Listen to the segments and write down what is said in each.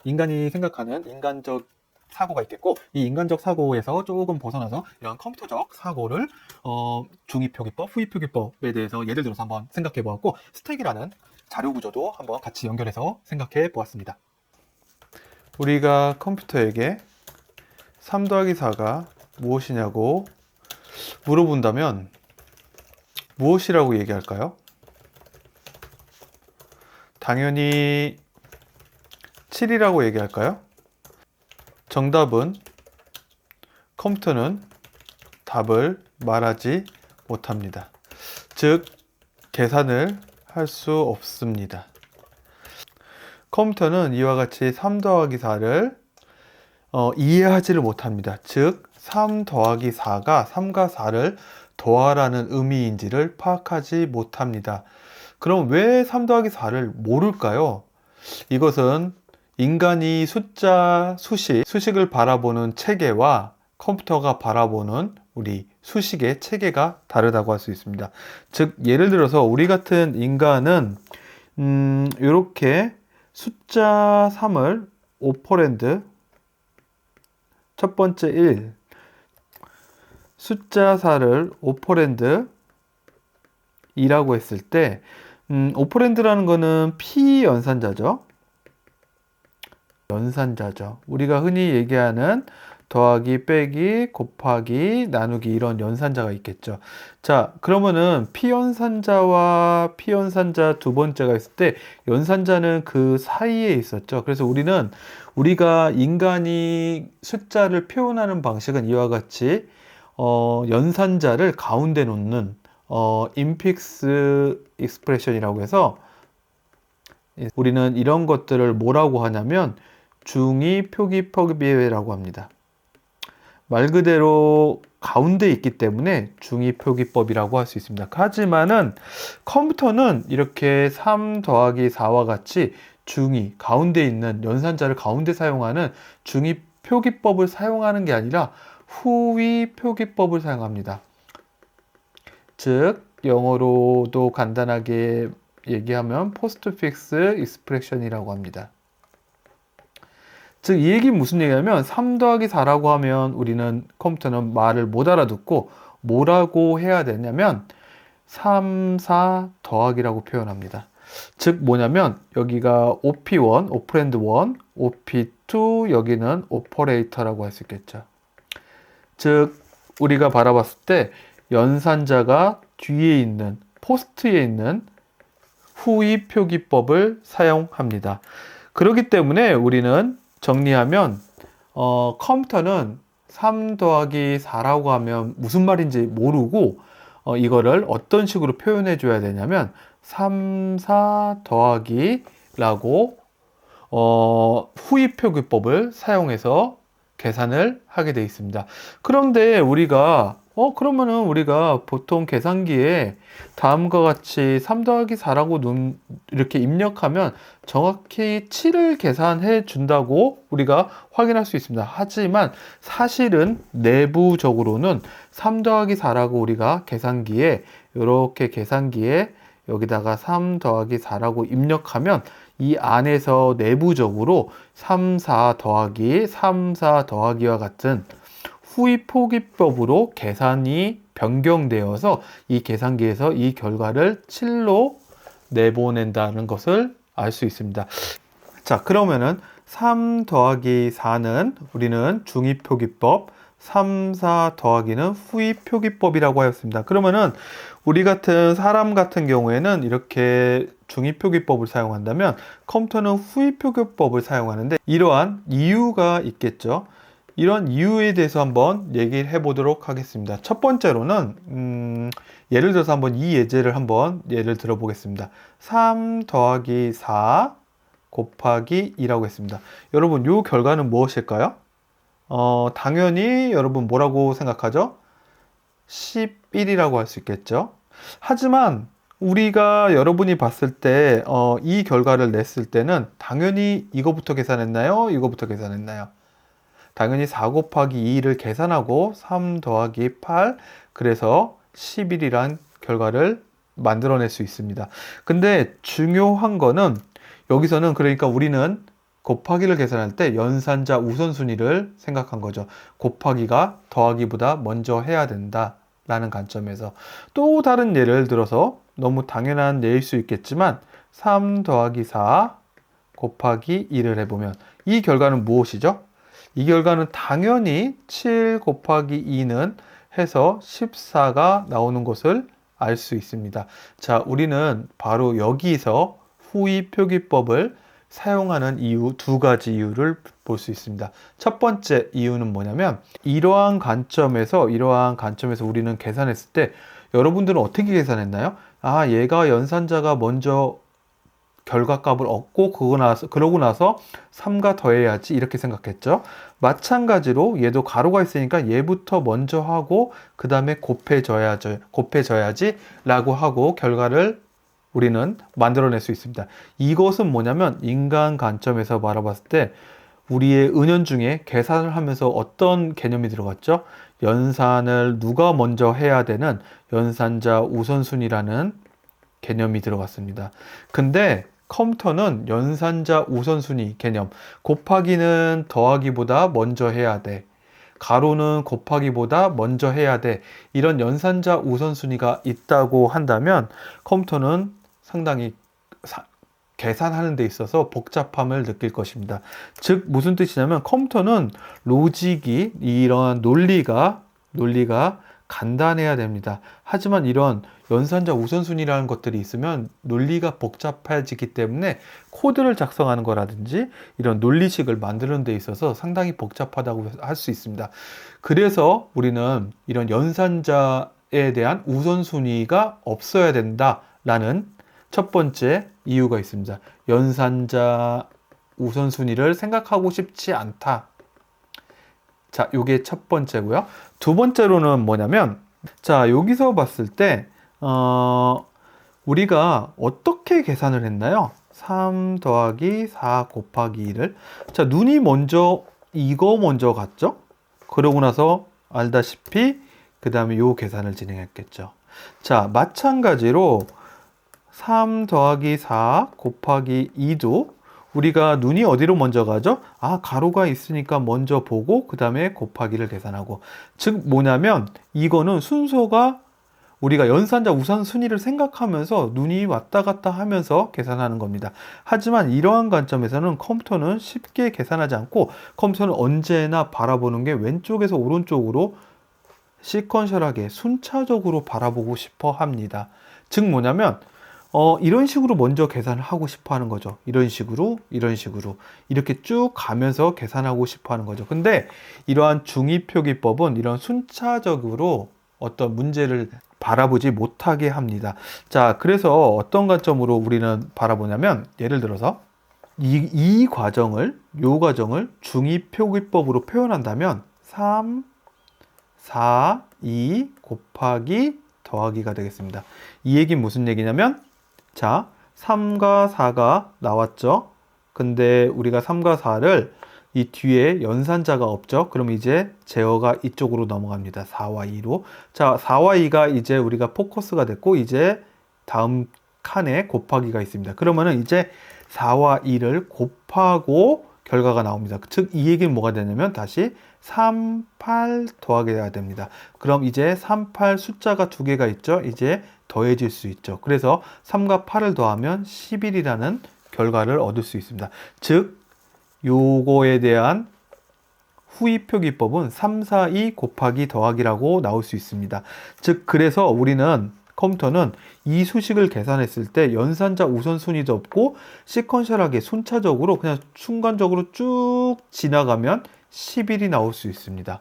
인간이 생각하는 인간적 사고가 있겠고, 이 인간적 사고에서 조금 벗어나서 이런 컴퓨터적 사고를 중위표기법, 후위표기법에 대해서 예를 들어서 한번 생각해 보았고, 스택이라는 자료 구조도 한번 같이 연결해서 생각해 보았습니다. 우리가 컴퓨터에게 3 더하기 4가 무엇이냐고 물어본다면 무엇이라고 얘기할까요? 당연히 7이라고 얘기할까요? 정답은 컴퓨터는 답을 말하지 못합니다. 즉, 계산을 할 수 없습니다. 컴퓨터는 이와 같이 3 더하기 4를 이해하지를 못합니다. 즉, 3 더하기 4가 3과 4를 더하라는 의미인지를 파악하지 못합니다. 그럼 왜 3 더하기 4를 모를까요? 이것은 인간이 숫자, 수식을 바라보는 체계와 컴퓨터가 바라보는 우리 수식의 체계가 다르다고 할 수 있습니다. 즉, 예를 들어서 우리 같은 인간은 이렇게 숫자 3을 오퍼랜드 첫 번째 1, 숫자 4를 오퍼랜드 2라고 했을 때 오퍼랜드라는 거는 피연산자죠. 우리가 흔히 얘기하는 더하기, 빼기, 곱하기, 나누기 이런 연산자가 있겠죠. 자, 그러면은 피연산자와 피연산자 두 번째가 있을 때 연산자는 그 사이에 있었죠. 그래서 우리가 인간이 숫자를 표현하는 방식은 이와 같이 연산자를 가운데 놓는 인픽스 익스프레션이라고 해서 우리는 이런 것들을 뭐라고 하냐면 중위 표기법이라고 합니다. 말 그대로 가운데 있기 때문에 중위 표기법이라고 할 수 있습니다. 하지만은 컴퓨터는 이렇게 3 더하기 4와 같이 중위, 가운데 있는 연산자를 가운데 사용하는 중위 표기법을 사용하는 게 아니라 후위 표기법을 사용합니다. 즉, 영어로도 간단하게 얘기하면 포스트픽스 익스프레션이라고 합니다. 즉, 이 얘기는 무슨 얘기냐면 3 더하기 4라고 하면 우리는 컴퓨터는 말을 못 알아듣고 뭐라고 해야 되냐면 3, 4 더하기라고 표현합니다. 즉 뭐냐면 여기가 OP1, 오퍼랜드 1, OP2, 여기는 오퍼레이터라고 할 수 있겠죠. 즉 우리가 바라봤을 때 연산자가 뒤에 있는 포스트에 있는 후위 표기법을 사용합니다. 그렇기 때문에 우리는 정리하면 컴퓨터는 3 더하기 4라고 하면 무슨 말인지 모르고 이거를 어떤 식으로 표현해 줘야 되냐면 3, 4 더하기 라고 후위 표기법을 사용해서 계산을 하게 되어 있습니다. 그런데 그러면은 우리가 보통 계산기에 다음과 같이 3 더하기 4라고 이렇게 입력하면 정확히 7을 계산해 준다고 우리가 확인할 수 있습니다. 하지만 사실은 내부적으로는 3 더하기 4라고 우리가 계산기에 여기다가 3 더하기 4라고 입력하면 이 안에서 내부적으로 3, 4 더하기와 같은 후위 표기법으로 계산이 변경되어서 이 계산기에서 이 결과를 7로 내보낸다는 것을 알 수 있습니다. 자, 그러면은 3 더하기 4는 우리는 중위 표기법, 3, 4 더하기는 후위 표기법이라고 하였습니다. 그러면은 우리 같은 사람 같은 경우에는 이렇게 중위 표기법을 사용한다면 컴퓨터는 후위 표기법을 사용하는데 이러한 이유가 있겠죠. 이런 이유에 대해서 한번 얘기를 해보도록 하겠습니다. 첫 번째로는 예를 들어서 한번 이 예제를 한번 예를 들어보겠습니다. 3 더하기 4 곱하기 2라고 했습니다. 여러분, 이 결과는 무엇일까요? 당연히 여러분 뭐라고 생각하죠? 11이라고 할 수 있겠죠. 하지만 우리가 여러분이 봤을 때 이 결과를 냈을 때는 당연히 이거부터 계산했나요? 이거부터 계산했나요? 당연히 4 곱하기 2를 계산하고 3 더하기 8, 그래서 11이란 결과를 만들어낼 수 있습니다. 근데 중요한 거는 여기서는 그러니까 우리는 곱하기를 계산할 때 연산자 우선순위를 생각한 거죠. 곱하기가 더하기보다 먼저 해야 된다 라는 관점에서. 또 다른 예를 들어서 너무 당연한 예일 수 있겠지만 3 더하기 4 곱하기 2를 해보면 이 결과는 무엇이죠? 이 결과는 당연히 7 곱하기 2는 해서 14가 나오는 것을 알 수 있습니다. 자, 우리는 바로 여기서 후위표기법을 사용하는 이유, 두 가지 이유를 볼 수 있습니다. 첫 번째 이유는 뭐냐면 이러한 관점에서 우리는 계산했을 때 여러분들은 어떻게 계산했나요? 아, 얘가 연산자가 먼저 결과값을 얻고 그러고 나서 3과 더해야지 이렇게 생각했죠. 마찬가지로 얘도 가로가 있으니까 얘부터 먼저 하고 그 다음에 곱해져야지 라고 하고 결과를 우리는 만들어낼 수 있습니다. 이것은 뭐냐면 인간 관점에서 바라봤을 때 우리의 은연중에 계산을 하면서 어떤 개념이 들어갔죠? 연산을 누가 먼저 해야 되는 연산자 우선순위라는 개념이 들어갔습니다. 근데 컴퓨터는 연산자 우선순위 개념, 곱하기는 더하기보다 먼저 해야 돼. 가로는 곱하기보다 먼저 해야 돼. 이런 연산자 우선순위가 있다고 한다면 컴퓨터는 상당히 계산하는 데 있어서 복잡함을 느낄 것입니다. 즉 무슨 뜻이냐면 컴퓨터는 로직이 이러한 논리가 간단해야 됩니다. 하지만 이런 연산자 우선순위라는 것들이 있으면 논리가 복잡해지기 때문에 코드를 작성하는 거라든지 이런 논리식을 만드는 데 있어서 상당히 복잡하다고 할 수 있습니다. 그래서 우리는 이런 연산자에 대한 우선순위가 없어야 된다라는 첫 번째 이유가 있습니다. 연산자 우선순위를 생각하고 싶지 않다. 자, 요게 첫 번째고요. 두 번째로는 뭐냐면, 자, 여기서 봤을 때, 우리가 어떻게 계산을 했나요? 3 더하기 4 곱하기 2를. 자, 눈이 이거 먼저 갔죠? 그러고 나서 알다시피, 그 다음에 요 계산을 진행했겠죠. 자, 마찬가지로 3 더하기 4 곱하기 2도 우리가 눈이 어디로 먼저 가죠? 아, 가로가 있으니까 먼저 보고 그 다음에 곱하기를 계산하고. 즉 뭐냐면 이거는 순서가 우리가 연산자 우선순위를 생각하면서 눈이 왔다 갔다 하면서 계산하는 겁니다. 하지만 이러한 관점에서는 컴퓨터는 쉽게 계산하지 않고 컴퓨터는 언제나 바라보는 게 왼쪽에서 오른쪽으로 시퀀셜하게 순차적으로 바라보고 싶어 합니다. 즉 뭐냐면 이런 식으로 먼저 계산을 하고 싶어 하는 거죠. 이런 식으로 이렇게 쭉 가면서 계산하고 싶어 하는 거죠. 근데 이러한 중위표기법은 이런 순차적으로 어떤 문제를 바라보지 못하게 합니다. 자, 그래서 어떤 관점으로 우리는 바라보냐면 예를 들어서 이 과정을 중위표기법으로 표현한다면 3, 4, 2 곱하기 더하기가 되겠습니다. 이 얘기는 무슨 얘기냐면 자, 3과 4가 나왔죠. 근데 우리가 3과 4를 이 뒤에 연산자가 없죠. 그럼 이제 제어가 이쪽으로 넘어갑니다. 4와 2로. 자, 4와 2가 이제 우리가 포커스가 됐고 이제 다음 칸에 곱하기가 있습니다. 그러면은 이제 4와 2를 곱하고 결과가 나옵니다. 즉, 이 얘기는 뭐가 되냐면 다시 3, 8 더하게 해야 됩니다. 그럼 이제 3, 8 숫자가 두 개가 있죠. 이제 더해질 수 있죠. 그래서 3과 8을 더하면 11이라는 결과를 얻을 수 있습니다. 즉, 요거에 대한 후위표기법은 3, 4, 2 곱하기 더하기라고 나올 수 있습니다. 즉, 그래서 우리는 컴퓨터는 이 수식을 계산했을 때 연산자 우선순위도 없고 시퀀셜하게 순차적으로 그냥 순간적으로 쭉 지나가면 11이 나올 수 있습니다.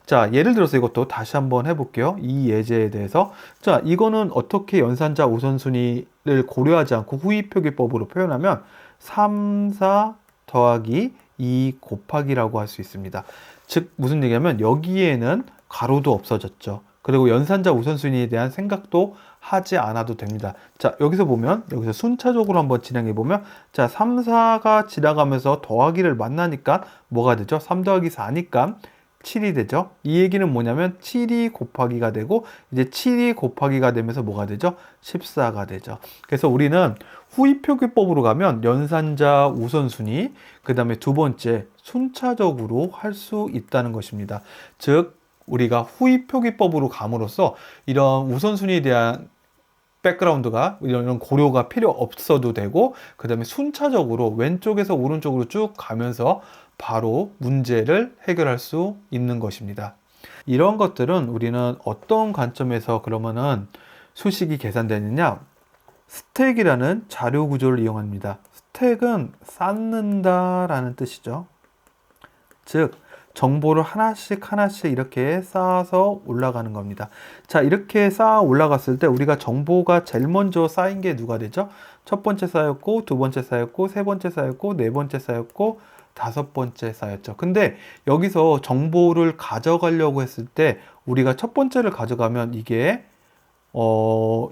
자, 예를 들어서 이것도 다시 한번 해볼게요. 이 예제에 대해서. 자, 이거는 어떻게 연산자 우선순위를 고려하지 않고 후위표기법으로 표현하면 3, 4 더하기 2 곱하기라고 할 수 있습니다. 즉, 무슨 얘기냐면 여기에는 가로도 없어졌죠. 그리고 연산자 우선순위에 대한 생각도 하지 않아도 됩니다. 자, 여기서 보면, 여기서 순차적으로 한번 진행해 보면, 자, 3, 4가 지나가면서 더하기를 만나니까 뭐가 되죠? 3 더하기 4니까 7이 되죠. 이 얘기는 뭐냐면 7이 곱하기가 되고 이제 7이 곱하기가 되면서 뭐가 되죠? 14가 되죠. 그래서 우리는 후위표기법으로 가면 연산자 우선순위, 그 다음에 두 번째 순차적으로 할 수 있다는 것입니다. 즉 우리가 후위표기법으로 감으로써 이런 우선순위에 대한 백그라운드가 이런 고려가 필요 없어도 되고, 그 다음에 순차적으로 왼쪽에서 오른쪽으로 쭉 가면서 바로 문제를 해결할 수 있는 것입니다. 이런 것들은 우리는 어떤 관점에서 그러면은 수식이 계산되느냐? 스택이라는 자료 구조를 이용합니다. 스택은 쌓는다 라는 뜻이죠. 즉 정보를 하나씩 하나씩 이렇게 쌓아서 올라가는 겁니다. 자, 이렇게 쌓아 올라갔을 때 우리가 정보가 제일 먼저 쌓인 게 누가 되죠? 첫 번째 쌓였고, 두 번째 쌓였고, 세 번째 쌓였고, 네 번째 쌓였고, 다섯 번째 쌓였죠. 근데 여기서 정보를 가져가려고 했을 때 우리가 첫 번째를 가져가면 이게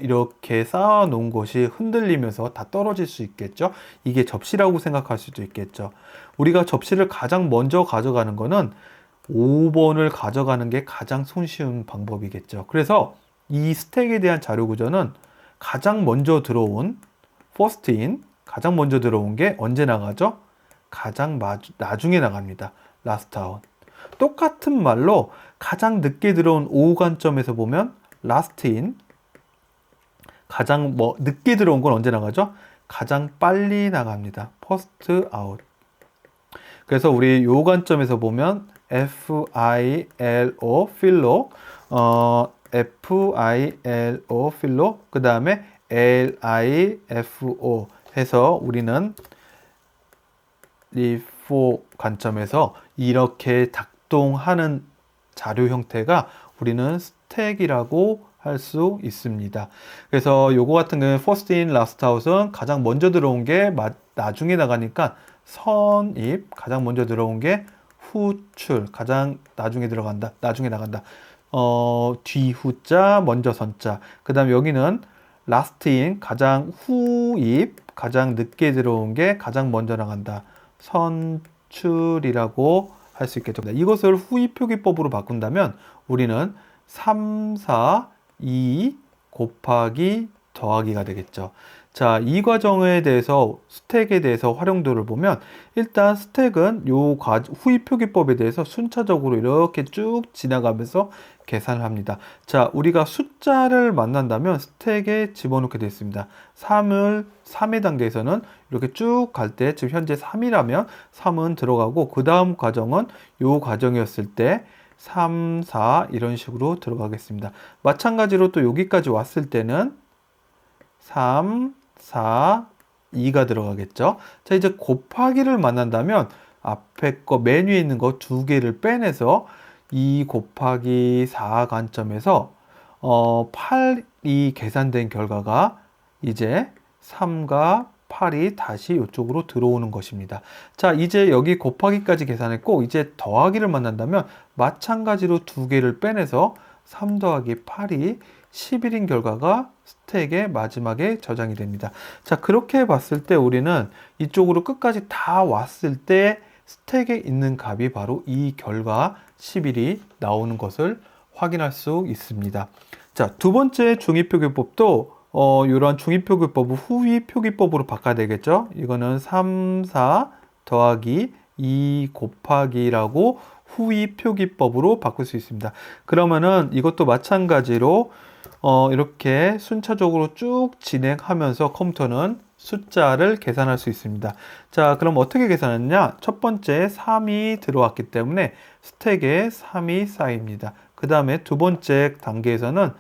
이렇게 쌓아 놓은 것이 흔들리면서 다 떨어질 수 있겠죠. 이게 접시라고 생각할 수도 있겠죠. 우리가 접시를 가장 먼저 가져가는 거는 5번을 가져가는 게 가장 손쉬운 방법이겠죠. 그래서 이 스택에 대한 자료 구조는 가장 먼저 들어온 first in, 가장 먼저 들어온 게 언제 나가죠? 가장 나중에 나갑니다. last out. 똑같은 말로 가장 늦게 들어온 5관점에서 보면 last in, 가장 늦게 들어온 건 언제 나가죠? 가장 빨리 나갑니다. first out. 그래서 우리 요 관점에서 보면 FILO 필로, FILO 필로, 그 다음에 LIFO 해서 우리는 리포 관점에서 이렇게 작동하는 자료 형태가 우리는 스택이라고 할 수 있습니다. 그래서 요거 같은 경우는 first in, last out은 가장 먼저 들어온 게 나중에 나가니까 선입, 가장 먼저 들어온 게 후출, 가장 나중에 들어간다, 나중에 나간다. 뒤후자, 먼저 선자. 그 다음 여기는 last in, 가장 후입, 가장 늦게 들어온 게 가장 먼저 나간다. 선출이라고 할 수 있겠죠. 이것을 후입 표기법으로 바꾼다면 우리는 3, 4, 2 곱하기 더하기가 되겠죠. 자, 이 과정에 대해서 스택에 대해서 활용도를 보면 일단 스택은 요 후입 표기법에 대해서 순차적으로 이렇게 쭉 지나가면서 계산을 합니다. 자, 우리가 숫자를 만난다면 스택에 집어넣게 되어 있습니다. 3의 단계에서는 이렇게 쭉 갈 때 지금 현재 3이라면 3은 들어가고 그 다음 과정은 요 과정이었을 때 3, 4 이런 식으로 들어가겠습니다. 마찬가지로 또 여기까지 왔을 때는 3, 4, 2가 들어가겠죠. 자, 이제 곱하기를 만난다면 앞에 거 맨 위에 있는 거 두 개를 빼내서 2 곱하기 4 관점에서 8이 계산된 결과가 이제 3과 8이 다시 이쪽으로 들어오는 것입니다. 자, 이제 여기 곱하기까지 계산했고 이제 더하기를 만난다면 마찬가지로 두 개를 빼내서 3 더하기 8이 11인 결과가 스택의 마지막에 저장이 됩니다. 자, 그렇게 봤을 때 우리는 이쪽으로 끝까지 다 왔을 때 스택에 있는 값이 바로 이 결과 11이 나오는 것을 확인할 수 있습니다. 자, 두 번째 중위표기법도 이러한 중위표기법을 후위표기법으로 바꿔야 되겠죠. 이거는 3, 4 더하기 2 곱하기라고 후위표기법으로 바꿀 수 있습니다. 그러면은 이것도 마찬가지로 이렇게 순차적으로 쭉 진행하면서 컴퓨터는 숫자를 계산할 수 있습니다. 자, 그럼 어떻게 계산하느냐? 첫 번째 3이 들어왔기 때문에 스택에 3이 쌓입니다. 그 다음에 두 번째 단계에서는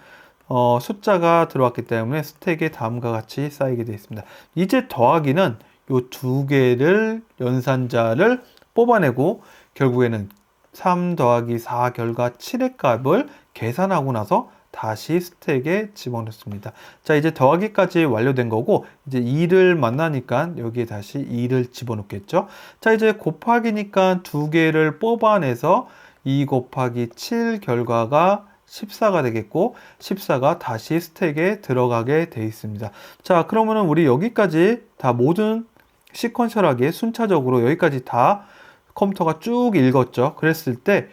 숫자가 들어왔기 때문에 스택에 다음과 같이 쌓이게 되어 있습니다. 이제 더하기는 이 두 개를 연산자를 뽑아내고 결국에는 3 더하기 4 결과 7의 값을 계산하고 나서 다시 스택에 집어넣습니다. 자, 이제 더하기까지 완료된 거고 이제 2를 만나니까 여기에 다시 2를 집어넣겠죠. 자, 이제 곱하기니까 두 개를 뽑아내서 2 곱하기 7 결과가 14가 되겠고 14가 다시 스택에 들어가게 돼 있습니다. 자, 그러면은 우리 여기까지 다 모든 시퀀셜하게 순차적으로 여기까지 다 컴퓨터가 쭉 읽었죠. 그랬을 때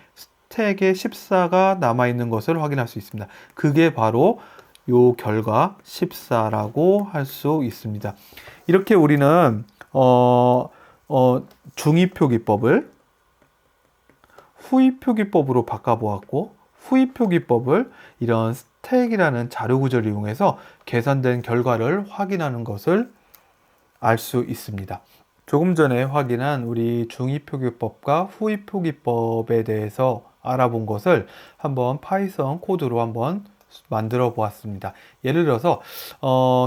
스택에 14가 남아있는 것을 확인할 수 있습니다. 그게 바로 요 결과 14라고 할 수 있습니다. 이렇게 우리는 중위표기법을 후위표기법으로 바꿔보았고, 후위표기법을 이런 스택이라는 자료 구조를 이용해서 계산된 결과를 확인하는 것을 알 수 있습니다. 조금 전에 확인한 우리 중위표기법과 후위표기법에 대해서 알아본 것을 한번 파이썬 코드로 한번 만들어 보았습니다. 예를 들어서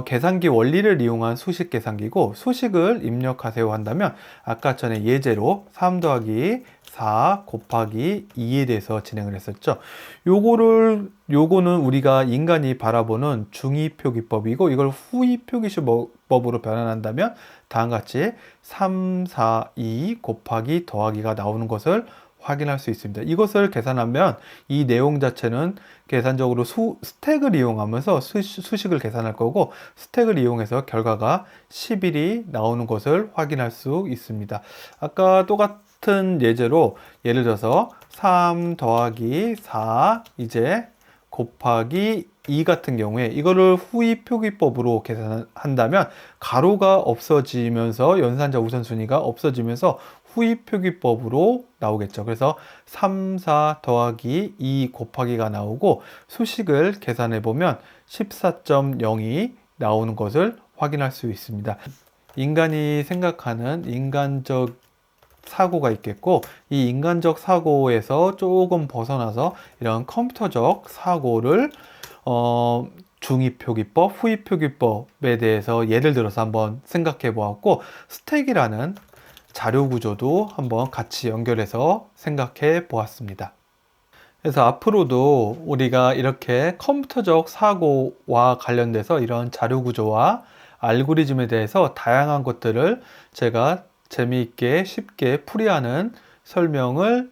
계산기 원리를 이용한 수식 계산기고, 수식을 입력하세요 한다면 아까 전에 예제로 3 더하기 4 곱하기 2에 대해서 진행을 했었죠. 요거는 우리가 인간이 바라보는 중위표기법이고, 이걸 후위표기법으로 변환한다면 다음과 같이 3, 4, 2 곱하기 더하기가 나오는 것을 확인할 수 있습니다. 이것을 계산하면 이 내용 자체는 계산적으로 스택을 이용하면서 수식을 계산할 거고, 스택을 이용해서 결과가 11이 나오는 것을 확인할 수 있습니다. 아까 똑같은 예제로 예를 들어서 3 더하기 4 이제 곱하기 2 같은 경우에 이거를 후위표기법으로 계산한다면 가로가 없어지면서 연산자 우선순위가 없어지면서 후위표기법으로 나오겠죠. 그래서 3, 4 더하기 2 곱하기가 나오고, 수식을 계산해 보면 14.0이 나오는 것을 확인할 수 있습니다. 인간이 생각하는 인간적 사고가 있겠고, 이 인간적 사고에서 조금 벗어나서 이런 컴퓨터적 사고를 중위표기법, 후위표기법에 대해서 예를 들어서 한번 생각해 보았고, 스택이라는 자료 구조도 한번 같이 연결해서 생각해 보았습니다. 그래서 앞으로도 우리가 이렇게 컴퓨터적 사고와 관련돼서 이런 자료 구조와 알고리즘에 대해서 다양한 것들을 제가 재미있게 쉽게 풀이하는 설명을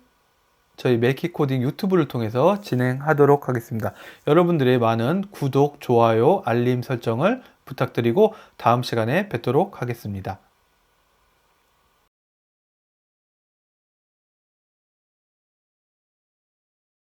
저희 메키코딩 유튜브를 통해서 진행하도록 하겠습니다. 여러분들의 많은 구독, 좋아요, 알림 설정을 부탁드리고 다음 시간에 뵙도록 하겠습니다.